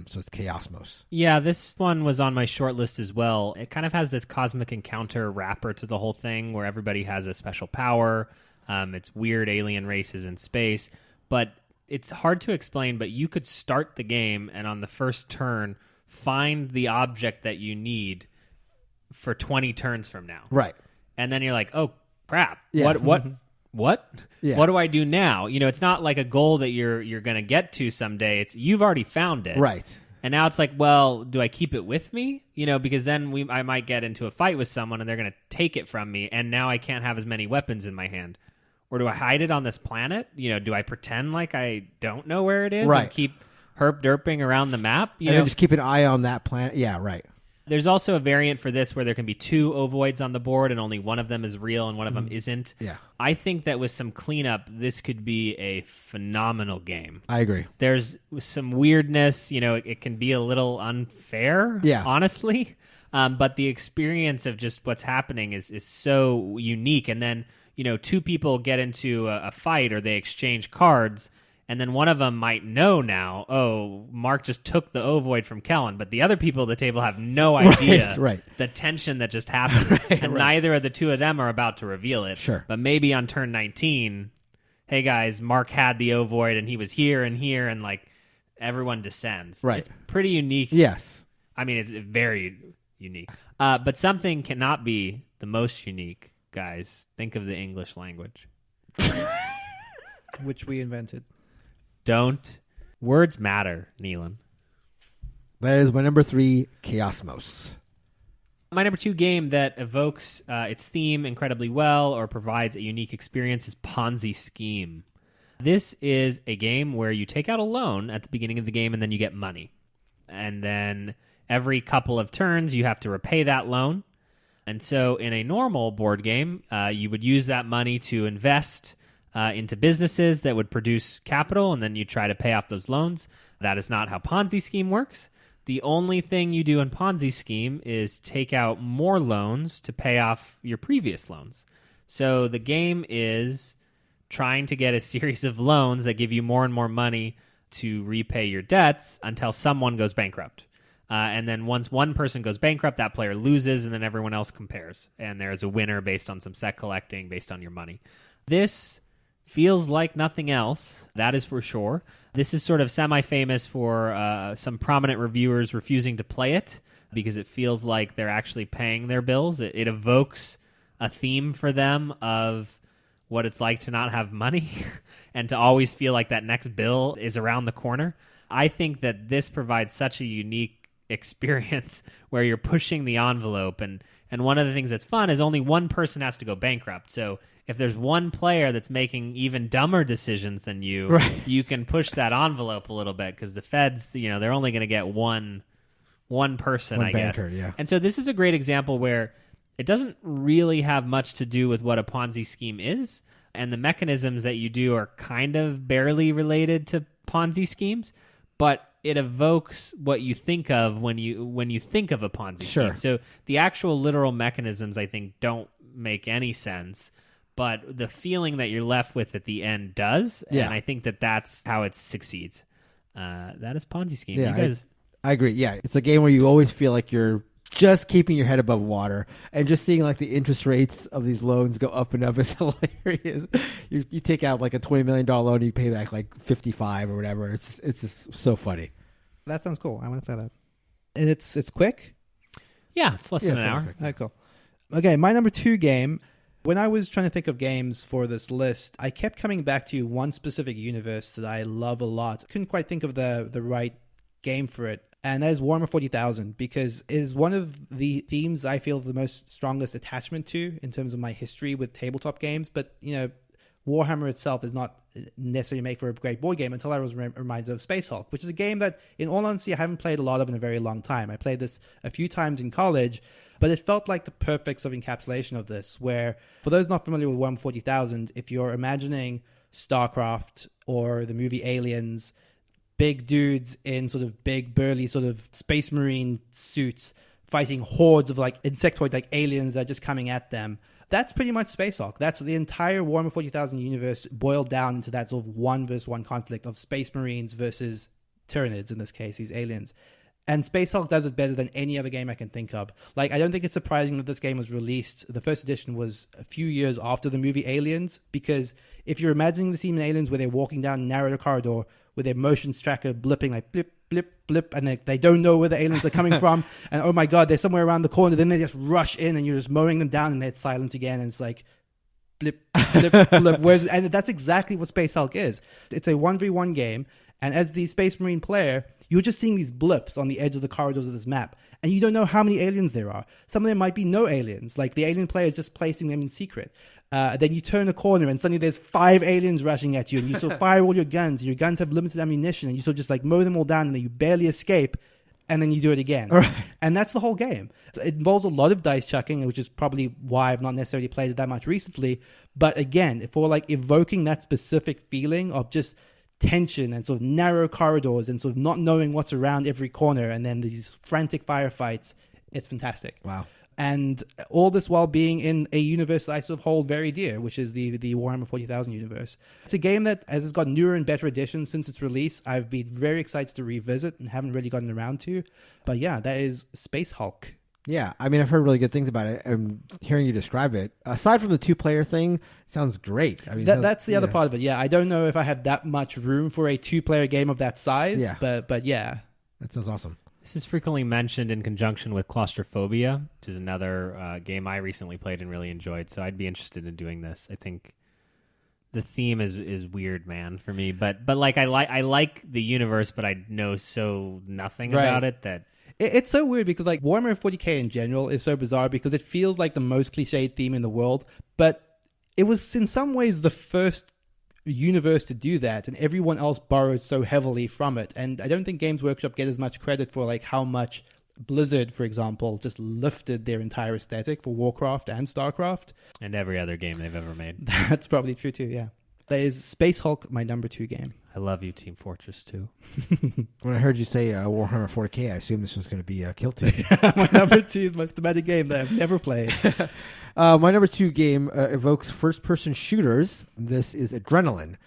So it's Chaosmos. Yeah, this one was on my short list as well. It kind of has this cosmic encounter wrapper to the whole thing where everybody has a special power. It's weird alien races in space, but it's hard to explain, but you could start the game and on the first turn find the object that you need for 20 turns from now. Right. And then you're like, oh, crap. Yeah. What? Yeah. What do I do now? It's not like a goal that you're going to get to someday. It's you've already found it. Right. And now it's like, well, do I keep it with me? Because then I might get into a fight with someone and they're going to take it from me. And now I can't have as many weapons in my hand. Or do I hide it on this planet? Do I pretend like I don't know where it is and keep herp-derping around the map? And then just keep an eye on that planet. Yeah, right. There's also a variant for this where there can be 2 ovoids on the board and only one of them is real and one of them isn't. Yeah. I think that with some cleanup, this could be a phenomenal game. I agree. There's some weirdness. It can be a little unfair, honestly. But the experience of just what's happening is so unique. And then, 2 people get into a fight or they exchange cards And then one of them might know now, oh, Mark just took the ovoid from Kellen, but the other people at the table have no idea Right. the tension that just happened. And neither of the two of them are about to reveal it. Sure. But maybe on turn 19, hey guys, Mark had the ovoid and he was here, and like everyone descends. Right. It's pretty unique. Yes. I mean, it's very unique. But something cannot be the most unique, guys. Think of the English language. Which we invented. Don't. Words matter, Neelan. That is my number 3, Chaosmos. My number 2 game that evokes its theme incredibly well or provides a unique experience is Ponzi Scheme. This is a game where you take out a loan at the beginning of the game and then you get money. And then every couple of turns you have to repay that loan. And so in a normal board game, you would use that money to invest into businesses that would produce capital, and then you try to pay off those loans. That is not how Ponzi Scheme works. The only thing you do in Ponzi Scheme is take out more loans to pay off your previous loans. So the game is trying to get a series of loans that give you more and more money to repay your debts until someone goes bankrupt. And then once one person goes bankrupt, that player loses, and then everyone else compares. And there's a winner based on some set collecting, based on your money. This feels like nothing else, that is for sure. This is sort of semi-famous for some prominent reviewers refusing to play it because it feels like they're actually paying their bills. It evokes a theme for them of what it's like to not have money and to always feel like that next bill is around the corner. I think that this provides such a unique experience where you're pushing the envelope, and one of the things that's fun is only one person has to go bankrupt. So if there's one player that's making even dumber decisions than you, you can push that envelope a little bit because the feds, they're only going to get one person, one I banker, guess. Yeah. And so this is a great example where it doesn't really have much to do with what a Ponzi scheme is, and the mechanisms that you do are kind of barely related to Ponzi schemes, but it evokes what you think of when you think of a Ponzi scheme. So the actual literal mechanisms, I think, don't make any sense, but the feeling that you're left with at the end does, and I think that that's how it succeeds. That is Ponzi Scheme. Yeah, I agree. Yeah, it's a game where you always feel like you're just keeping your head above water, and just seeing like the interest rates of these loans go up and up is hilarious. You take out like a $20 million loan, and you pay back like 55 or whatever. It's just so funny. That sounds cool. I want to play that. And it's quick? Yeah, it's less than an hour. All right, cool. Okay, my number 2 game. When I was trying to think of games for this list, I kept coming back to one specific universe that I love a lot. Couldn't quite think of the right game for it. And that is Warhammer 40,000, because it is one of the themes I feel the most strongest attachment to in terms of my history with tabletop games. But, Warhammer itself is not necessarily made for a great board game until I was reminded of Space Hulk, which is a game that, in all honesty, I haven't played a lot of in a very long time. I played this a few times in college, but it felt like the perfect sort of encapsulation of this, where, for those not familiar with Warhammer 40,000, if you're imagining StarCraft or the movie Aliens, big dudes in sort of big, burly sort of space marine suits fighting hordes of like insectoid like aliens that are just coming at them. That's pretty much Space Hulk. That's the entire Warhammer 40,000 universe boiled down into that sort of 1-versus-1 conflict of space marines versus Tyranids, in this case, these aliens. And Space Hulk does it better than any other game I can think of. Like, I don't think it's surprising that this game was released. The first edition was a few years after the movie Aliens, because if you're imagining the scene in Aliens where they're walking down a narrow corridor with their motion tracker blipping like blip, blip, blip, and they don't know where the aliens are coming from, and oh my god, they're somewhere around the corner, then they just rush in and you're just mowing them down and it's silent again, and it's like blip, blip, blip. And that's exactly what Space Hulk is. It's a 1v1 game, and as the Space Marine player, you're just seeing these blips on the edge of the corridors of this map, and you don't know how many aliens there are. Some of them might be no aliens, like the alien player is just placing them in secret. Then you turn a corner and suddenly there's 5 aliens rushing at you, and you sort of fire all your guns. Your guns have limited ammunition, and you sort of just like mow them all down, and then you barely escape, and then you do it again. Right. And that's the whole game. So it involves a lot of dice chucking, which is probably why I've not necessarily played it that much recently. But again, for like evoking that specific feeling of just tension and sort of narrow corridors and sort of not knowing what's around every corner, and then these frantic firefights, it's fantastic. Wow. And all this while being in a universe that I sort of hold very dear, which is the Warhammer 40,000 universe. It's a game that, as it's got newer and better editions since its release, I've been very excited to revisit and haven't really gotten around to. But yeah, that is Space Hulk. Yeah, I mean, I've heard really good things about it, and hearing you describe it, aside from the 2-player thing, sounds great. I mean, that's the other part of it. Yeah, I don't know if I have that much room for a 2-player game of that size, but yeah. That sounds awesome. This is frequently mentioned in conjunction with Claustrophobia, which is another game I recently played and really enjoyed. So I'd be interested in doing this. I think the theme is weird, man, for me. But like I like the universe, but I know so nothing about it that it's so weird because like Warhammer 40K in general is so bizarre because it feels like the most cliched theme in the world, but it was in some ways the first universe to do that, and everyone else borrowed so heavily from it. And I don't think Games Workshop get as much credit for like how much Blizzard, for example, just lifted their entire aesthetic for Warcraft and Starcraft and every other game they've ever made. That's probably true too. Yeah, that is Space Hulk, my number 2 game. I love you, Team Fortress 2. When I heard you say Warhammer 40K, I assumed this was going to be Kill Team. My number 2 is my thematic game that I've never played. My number 2 game evokes first-person shooters. This is Adrenaline.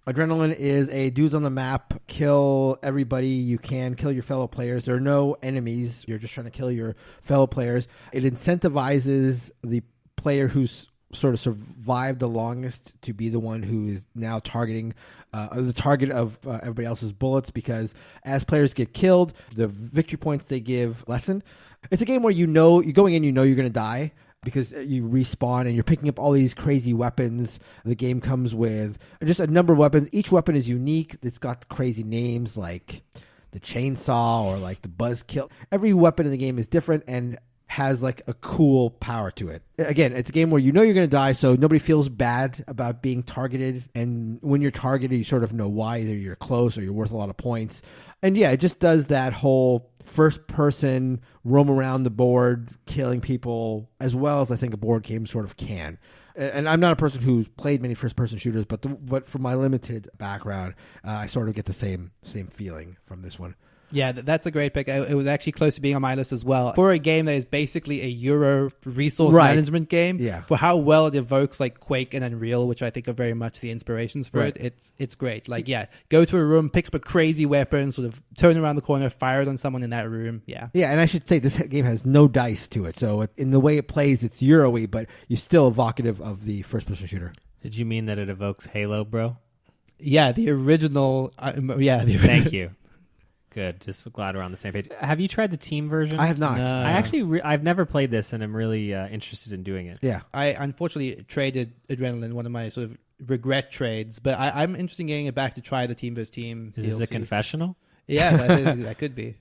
Adrenaline is a dudes on the map, kill everybody you can, kill your fellow players. There are no enemies. You're just trying to kill your fellow players. It incentivizes the player who's sort of survived the longest to be the one who is now targeting the target of everybody else's bullets, because as players get killed, the victory points they give lessen. It's a game where you're going in, you're going to die, because you respawn and you're picking up all these crazy weapons. The game comes with just a number of weapons. Each weapon is unique. It's got crazy names like the chainsaw or like the buzzkill. Every weapon in the game is different and has like a cool power to it. Again, it's a game where you're going to die, so nobody feels bad about being targeted. And when you're targeted, you sort of know why. Either you're close or you're worth a lot of points. And yeah, it just does that whole first person roam around the board killing people as well as I think a board game sort of can. And I'm not a person who's played many first person shooters, but from my limited background, I sort of get the same feeling from this one. Yeah, that's a great pick. It was actually close to being on my list as well. For a game that is basically a Euro resource management game, for how well it evokes like Quake and Unreal, which I think are very much the inspirations for it, it's great. Like, go to a room, pick up a crazy weapon, sort of turn around the corner, fire it on someone in that room. Yeah, and I should say this game has no dice to it. So in the way it plays, it's Euro-y, but you're still evocative of the first-person shooter. Did you mean that it evokes Halo, bro? Yeah, the original. Thank you. Good. Just glad we're on the same page. Have you tried the team version? I have not. No. I actually, I've never played this, and I'm really interested in doing it. Yeah. I unfortunately traded Adrenaline, one of my sort of regret trades, but I'm interested in getting it back to try the team versus team. Is this a confessional? Yeah, that could be.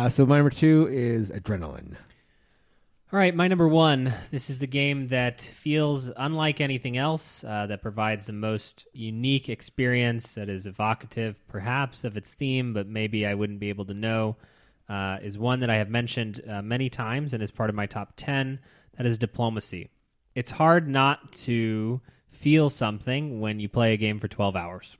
So my number 2 is Adrenaline. All right, my number 1. This is the game that feels unlike anything else, that provides the most unique experience, that is evocative, perhaps, of its theme, but maybe I wouldn't be able to know, is one that I have mentioned many times and is part of my top 10. That is Diplomacy. It's hard not to feel something when you play a game for 12 hours.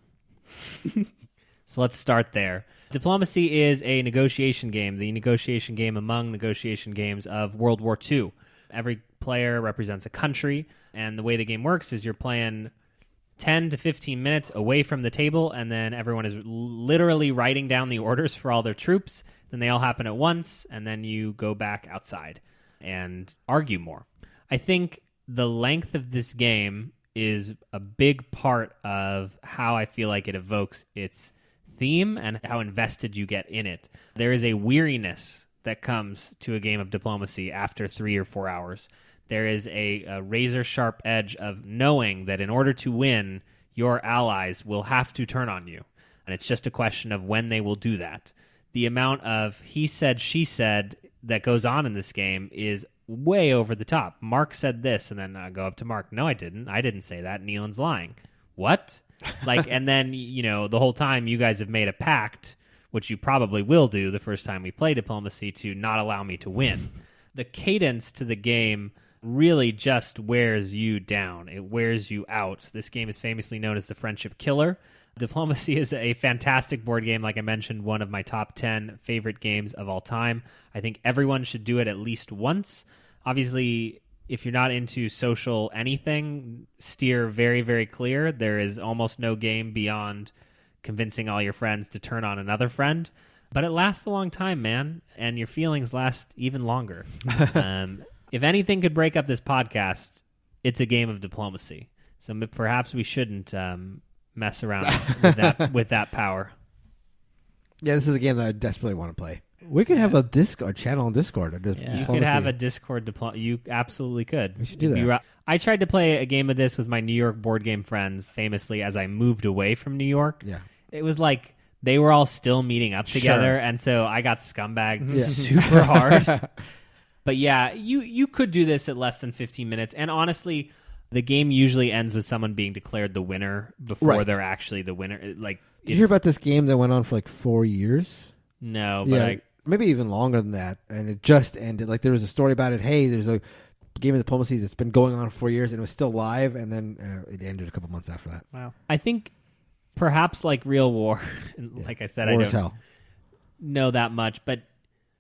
So let's start there. Diplomacy is a negotiation game, the negotiation game among negotiation games of World War II. Every player represents a country, and the way the game works is you're playing 10 to 15 minutes away from the table, and then everyone is literally writing down the orders for all their troops. Then they all happen at once, and then you go back outside and argue more. I think the length of this game is a big part of how I feel like it evokes its theme and how invested you get in it. There is a weariness that comes to a game of Diplomacy after 3 or 4 hours. There is a razor-sharp edge of knowing that in order to win, your allies will have to turn on you. And it's just a question of when they will do that. The amount of he said, she said that goes on in this game is way over the top. Mark said this, and then I go up to Mark. No, I didn't. I didn't say that. Nealon's lying. What? And then, the whole time you guys have made a pact, which you probably will do the first time we play Diplomacy, to not allow me to win. The cadence to the game really just wears you down. It wears you out. This game is famously known as the friendship killer. Diplomacy is a fantastic board game. Like I mentioned, one of my top 10 favorite games of all time. I think everyone should do it at least once. Obviously, if you're not into social anything, steer very, very clear. There is almost no game beyond convincing all your friends to turn on another friend. But it lasts a long time, man, and your feelings last even longer. If anything could break up this podcast, it's a game of diplomacy. So perhaps we shouldn't mess around with that power. Yeah, this is a game that I desperately want to play. We could have a channel on Discord. You could have a Discord You absolutely could. We should do that. I tried to play a game of this with my New York board game friends, famously, as I moved away from New York. Yeah. It was like they were all still meeting up together, Sure. and so I got scumbagged super hard. But yeah, you could do this at less than 15 minutes, and honestly, the game usually ends with someone being declared the winner before they're actually the winner. Like, did you hear about this game that went on for like 4 years? No, but maybe even longer than that, and it just ended. Like, there was a story about it. Hey, there's a game of diplomacy that's been going on for 4 years, and it was still live, and then it ended a couple months after that. Wow. I think perhaps like Real War, like I said, War I as don't hell. know that much, but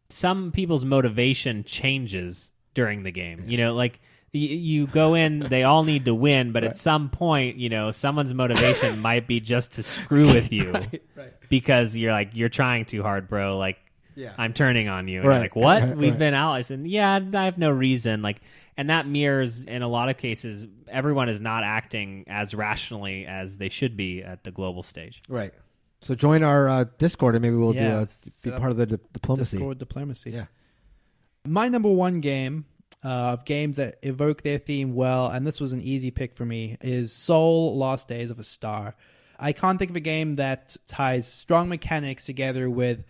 some people's motivation changes during the game. You know, like you go in, they all need to win, but at some point, you know, someone's motivation might be just to screw with you because you're trying too hard, bro. Like, I'm turning on you. And you're like, what? We've been allies. And I have no reason. Like, and that mirrors, in a lot of cases, everyone is not acting as rationally as they should be at the global stage. Right. So join our Discord, and maybe we'll be part of the diplomacy. Discord diplomacy. Yeah. My number one game of games that evoke their theme well, and this was an easy pick for me, is Soul: Lost Days of a Star. I can't think of a game that ties strong mechanics together with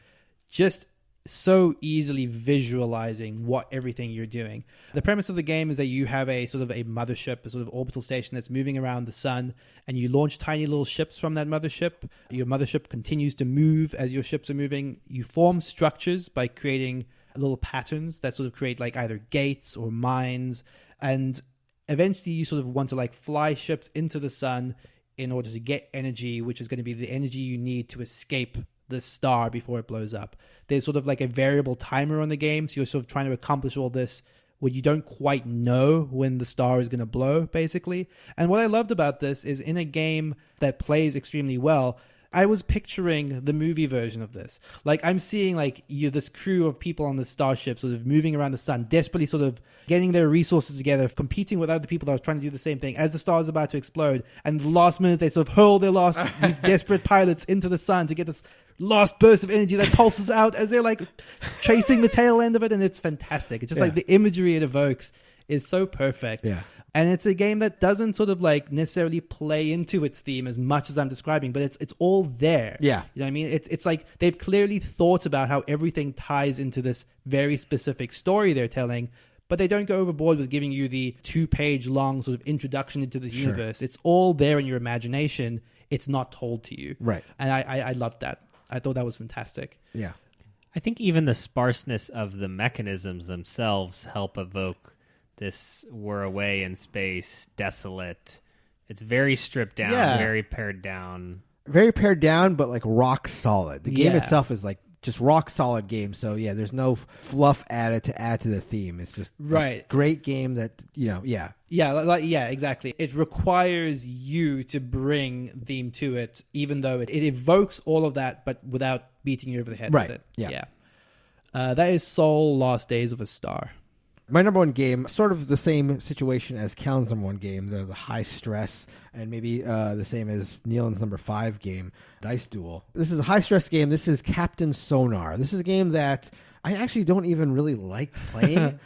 just so easily visualizing what everything you're doing. The premise of the game is that you have a sort of a mothership, a sort of orbital station that's moving around the sun, and you launch tiny little ships from that mothership. Your mothership continues to move as your ships are moving. You form structures by creating little patterns that sort of create like either gates or mines, and eventually you sort of want to like fly ships into the sun in order to get energy, which is going to be the energy you need to escape the star before it blows up. There's sort of like a variable timer on the game, so you're sort of trying to accomplish all this when you don't quite know when the star is going to blow, basically. And what I loved about this is, in a game that plays extremely well, I was picturing the movie version of this. Like, I'm seeing like this crew of people on the starship sort of moving around the sun, desperately sort of getting their resources together, competing with other people that are trying to do the same thing as the star is about to explode. And the last minute, they sort of hurl these desperate pilots into the sun to get this last burst of energy that pulses out as they're like chasing the tail end of it. And it's fantastic. It's just like the imagery it evokes is so perfect. Yeah. And it's a game that doesn't sort of like necessarily play into its theme as much as I'm describing, but it's all there. Yeah. You know what I mean? It's like they've clearly thought about how everything ties into this very specific story they're telling, but they don't go overboard with giving you the 2-page long sort of introduction into this universe. It's all there in your imagination. It's not told to you. Right. And I loved that. I thought that was fantastic. Yeah. I think even the sparseness of the mechanisms themselves help evoke this we're away in space, desolate. It's very stripped down, very pared down. Very pared down, but like rock solid. The game itself is like just rock solid game. So yeah, there's no fluff added to add to the theme. It's just this great game that, Yeah, exactly. It requires you to bring theme to it, even though it evokes all of that, but without beating you over the head with it. Yeah. That is Soul: Lost Days of a Star. My number one game, sort of the same situation as Callan's number one game, the high stress, and maybe the same as Nealon's number 5 game, Dice Duel. This is a high stress game. This is Captain Sonar. This is a game that I actually don't even really like playing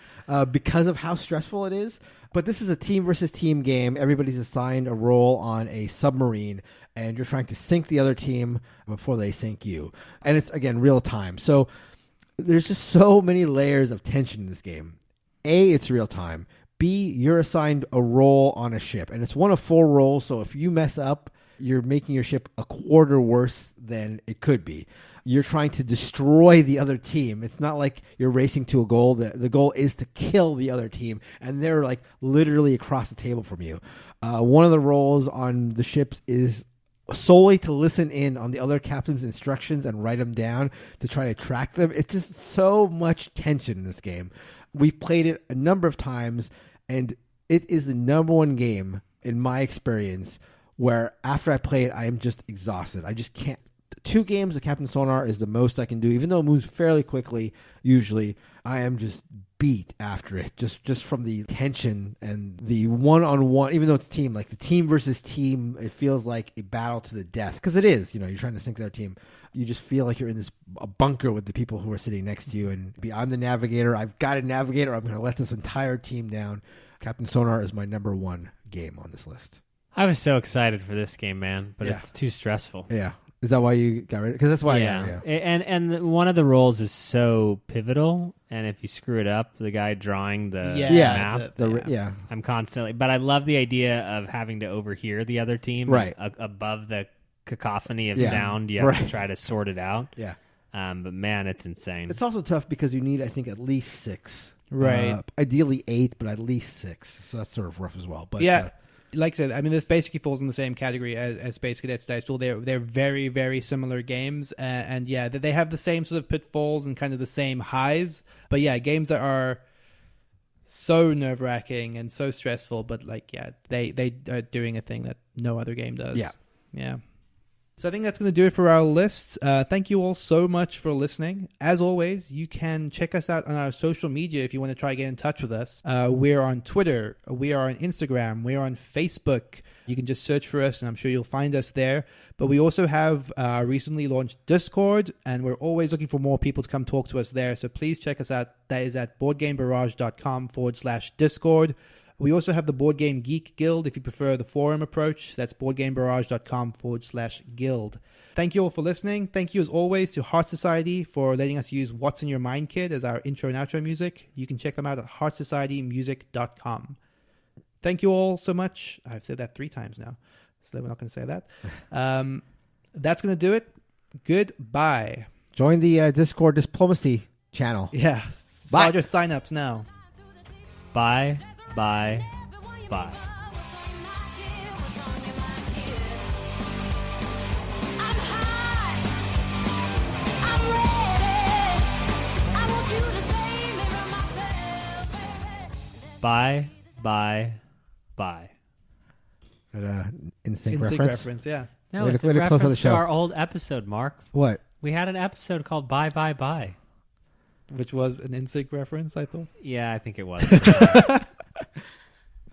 because of how stressful it is. But this is a team versus team game. Everybody's assigned a role on a submarine, and you're trying to sink the other team before they sink you. And it's, again, real time. So there's just so many layers of tension in this game. A, it's real time. B, you're assigned a role on a ship, and it's one of 4 roles. So if you mess up, you're making your ship a quarter worse than it could be. You're trying to destroy the other team. It's not like you're racing to a goal. The goal is to kill the other team, and they're like literally across the table from you. One of the roles on the ships is solely to listen in on the other captain's instructions and write them down to try to track them. It's just so much tension in this game. We've played it a number of times, and it is the number one game in my experience where after I play it, I am just exhausted. I just can't. 2 games of Captain Sonar is the most I can do, even though it moves fairly quickly. Usually, I am just beat after it, just from the tension and the one-on-one. Even though it's team, like the team versus team, it feels like a battle to the death because it is. You're trying to sink their team. You just feel like you're in a bunker with the people who are sitting next to you, and I'm the navigator. I've got a navigator. I'm going to let this entire team down. Captain Sonar is my number 1 game on this list. I was so excited for this game, man, but it's too stressful. Yeah. Is that why you got rid of it? Because that's why I got rid of it. And one of the roles is so pivotal, and if you screw it up, the guy drawing the map, I'm constantly... But I love the idea of having to overhear the other team. Right. Above the cacophony of sound, you have to try to sort it out. Yeah. But man, it's insane. It's also tough because you need, I think, at least 6. Right. Ideally 8, but at least 6. So that's sort of rough as well. But like I said, I mean, this basically falls in the same category as Space Cadets Dice Duel. They're very, very similar games, and they have the same sort of pitfalls and kind of the same highs. But yeah, games that are so nerve-wracking and so stressful, but they are doing a thing that no other game does. Yeah. So I think that's going to do it for our lists. Thank you all so much for listening. As always, you can check us out on our social media if you want to try to get in touch with us. We're on Twitter. We are on Instagram. We are on Facebook. You can just search for us, and I'm sure you'll find us there. But we also have recently launched Discord, and we're always looking for more people to come talk to us there. So please check us out. That is at boardgamebarrage.com/Discord. We also have the Board Game Geek Guild if you prefer the forum approach. That's boardgamebarrage.com/guild. Thank you all for listening. Thank you as always to Heart Society for letting us use What's in Your Mind Kid as our intro and outro music. You can check them out at heartsocietymusic.com. Thank you all so much. I've said that 3 times now, so we're not going to say that. That's going to do it. Goodbye. Join the Discord Diplomacy channel. Yeah. Start your sign-ups now. Bye. Bye. Is that NSYNC reference? Yeah. No, way it's to a close out reference the show. to our old episode, Mark. What? We had an episode called Bye. Which was an NSYNC reference, I thought. Yeah, I think it was.